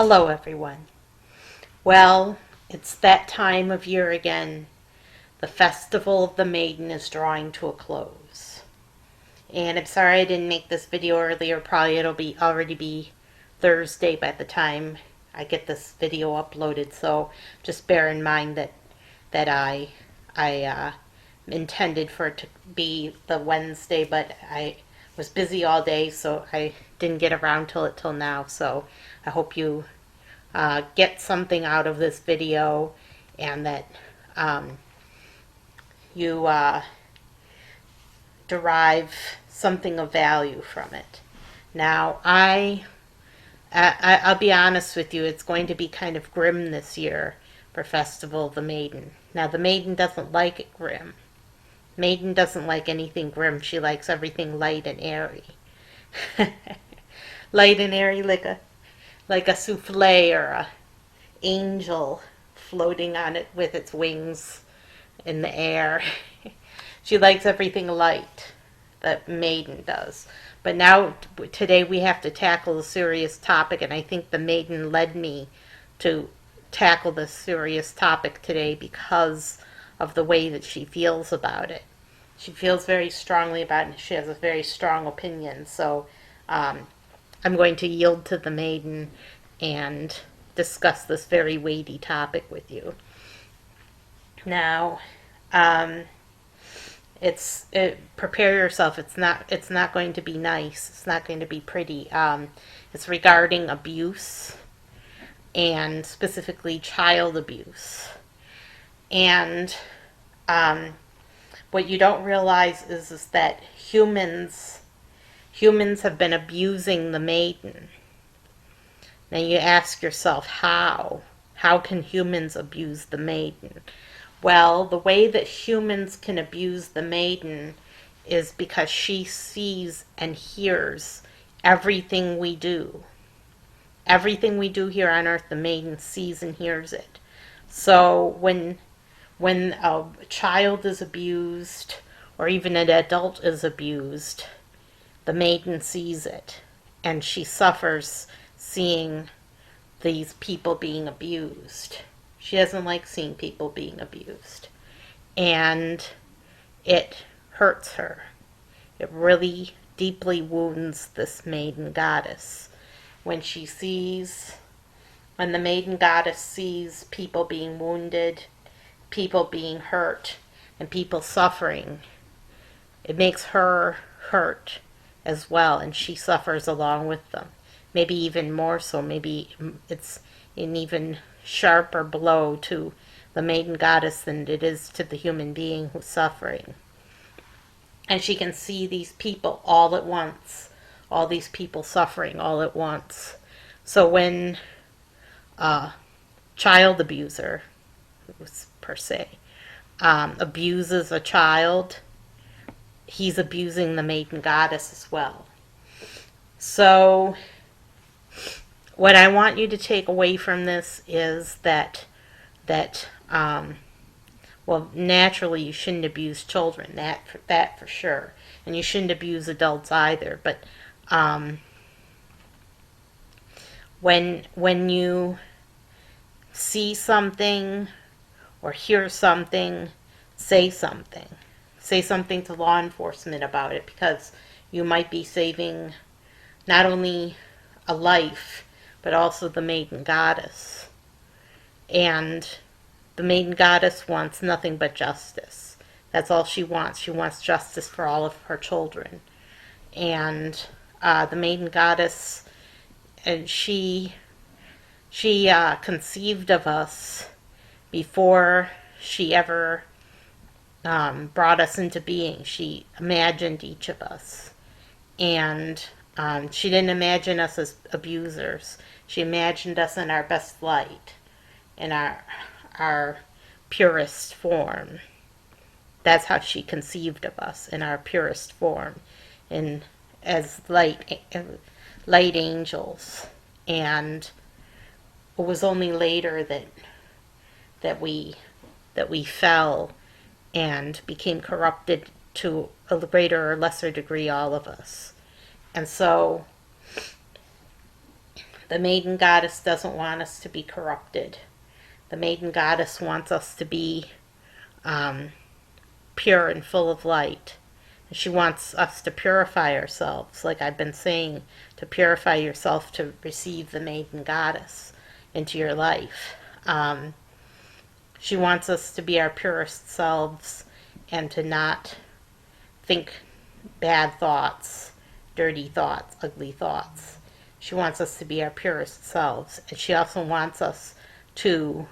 Hello, everyone. Well, it's that time of year again. The Festival of the Maiden is drawing to a close. And I'm sorry I didn't make this video earlier. Probably it'll be already be Thursday by the time I get this video uploaded. So just bear in mind that I intended for it to be the Wednesday, but I was busy all day, so I didn't get around till now. So I hope you get something out of this video, and that you derive something of value from it. Now, I'll be honest with you, it's going to be kind of grim this year for Festival of the Maiden. Now, the Maiden doesn't like it grim. Maiden doesn't like anything grim. She likes everything light and airy. Light and airy, like a souffle or a angel floating on it with its wings in the air. She likes everything light, that Maiden does. But now, today, we have to tackle a serious topic, and I think the Maiden led me to tackle this serious topic today because of the way that she feels about it. She feels very strongly about it, and she has a very strong opinion. So I'm going to yield to the Maiden and discuss this very weighty topic with you. Now, prepare yourself. It's not going to be nice. It's not going to be pretty. It's regarding abuse, and specifically child abuse. And what you don't realize is that humans have been abusing the Maiden. Now you ask yourself, how? How can humans abuse the Maiden? Well, the way that humans can abuse the Maiden is because she sees and hears everything we do. Everything we do here on earth, the Maiden sees and hears it. So when a child is abused, or even an adult is abused, the Maiden sees it, and she suffers seeing these people being abused. She doesn't like seeing people being abused. And it hurts her. It really deeply wounds this Maiden goddess. When the Maiden goddess sees people being wounded, people being hurt, and people suffering, it makes her hurt as well, and she suffers along with them. Maybe even more so. Maybe it's an even sharper blow to the Maiden goddess than it is to the human being who's suffering. And she can see these people all at once. All these people suffering all at once. So when a child abuser, per se, abuses a child, he's abusing the Maiden goddess as well. So what I want you to take away from this is that well, naturally you shouldn't abuse children, that for sure, and you shouldn't abuse adults either. But when you see something or hear something, say something. Say something to law enforcement about it, because you might be saving not only a life, but also the Maiden goddess. And the Maiden goddess wants nothing but justice. That's all she wants. She wants justice for all of her children. And the Maiden goddess, and she conceived of us before she ever brought us into being. She imagined each of us. And she didn't imagine us as abusers. She imagined us in our best light, in our purest form. That's how she conceived of us, in our purest form, as light angels. And it was only later that we fell and became corrupted to a greater or lesser degree, all of us. And so The Maiden Goddess doesn't want us to be corrupted. The Maiden Goddess wants us to be um, pure and full of light. She wants us to purify ourselves, like I've been saying, to purify yourself to receive the Maiden Goddess into your life. She wants us to be our purest selves and to not think bad thoughts, dirty thoughts, ugly thoughts. She wants us to be our purest selves. And she also wants us to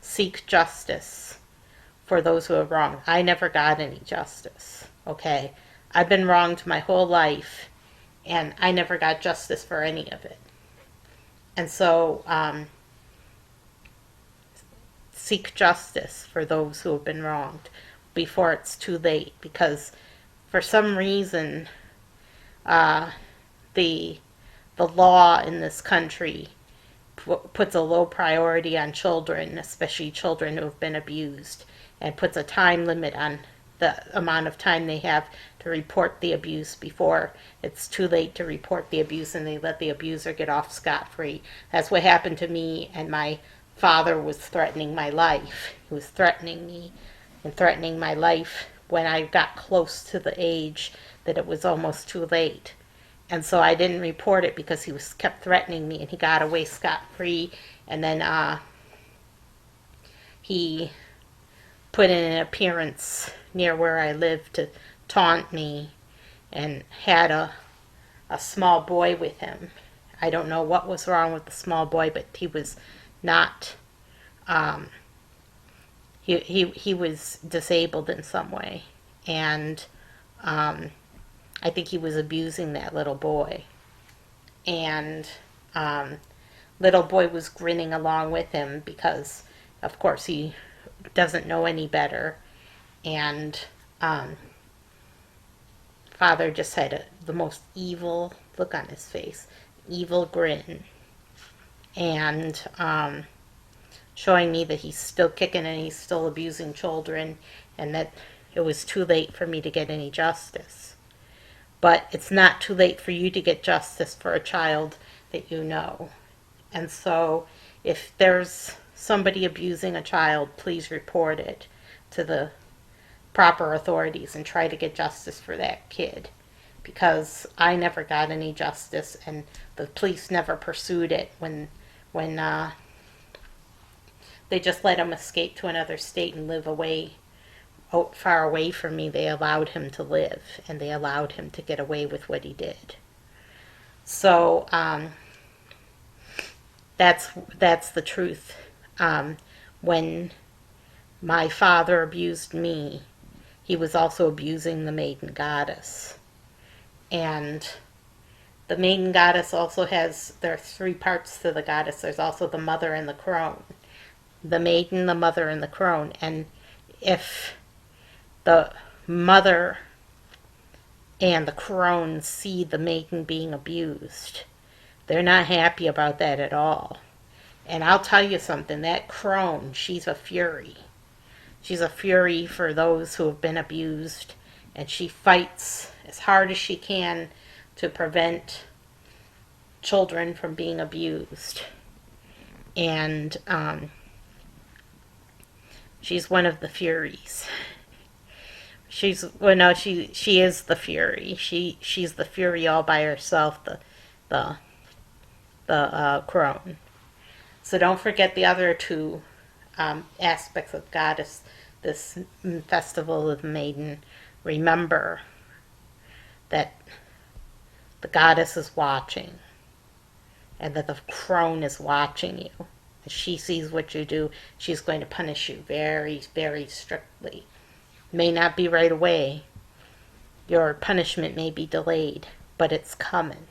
seek justice for those who are wrong. I never got any justice, okay? I've been wronged my whole life, and I never got justice for any of it. And so, seek justice for those who have been wronged before it's too late, because for some reason, the law in this country puts a low priority on children, especially children who have been abused, and puts a time limit on the amount of time they have to report the abuse before it's too late to report the abuse, and they let the abuser get off scot-free. That's what happened to me, and my father was threatening my life. He was threatening me and threatening my life when I got close to the age that it was almost too late. And so I didn't report it because he kept threatening me, and he got away scot-free. And then he put in an appearance near where I live to taunt me, and had a small boy with him. I don't know what was wrong with the small boy, but he was not, he was disabled in some way. And I think he was abusing that little boy. And little boy was grinning along with him because, of course, he doesn't know any better. And father just had the most evil look on his face, evil grin, and showing me that he's still kicking and he's still abusing children, and that it was too late for me to get any justice. But it's not too late for you to get justice for a child that you know. And so if there's somebody abusing a child, please report it to the proper authorities and try to get justice for that kid. Because I never got any justice, and the police never pursued it when they just let him escape to another state and live away, far away from me. They allowed him to live, and they allowed him to get away with what he did. So that's the truth. When my father abused me, he was also abusing the Maiden Goddess. And the Maiden Goddess also there are three parts to the goddess. There's also the mother and the crone. The maiden, the mother, and the crone. And if the mother and the crone see the maiden being abused, they're not happy about that at all. And I'll tell you something, that crone, she's a fury. She's a fury for those who have been abused, and she fights as hard as she can to prevent children from being abused. And she's one of the furies. She is the fury. She's the fury all by herself, the crone. So don't forget the other two aspects of goddess, this festival of Maiden. Remember that the goddess is watching, and that the crone is watching you. If she sees what you do, she's going to punish you very, very strictly. May not be right away. Your punishment may be delayed, but it's coming.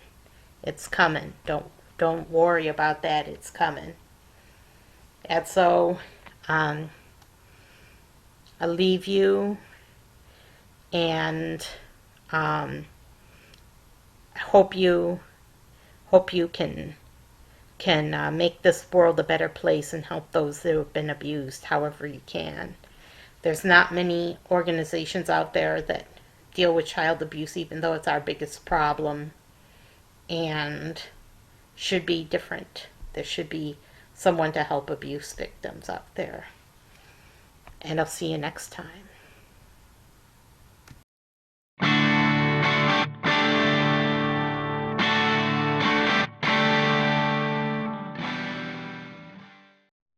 It's coming. Don't worry about that. It's coming. And so, I'll leave you, and I hope you can make this world a better place and help those that have been abused however you can. There's not many organizations out there that deal with child abuse, even though it's our biggest problem. And should be different. There should be someone to help abuse victims out there. And I'll see you next time.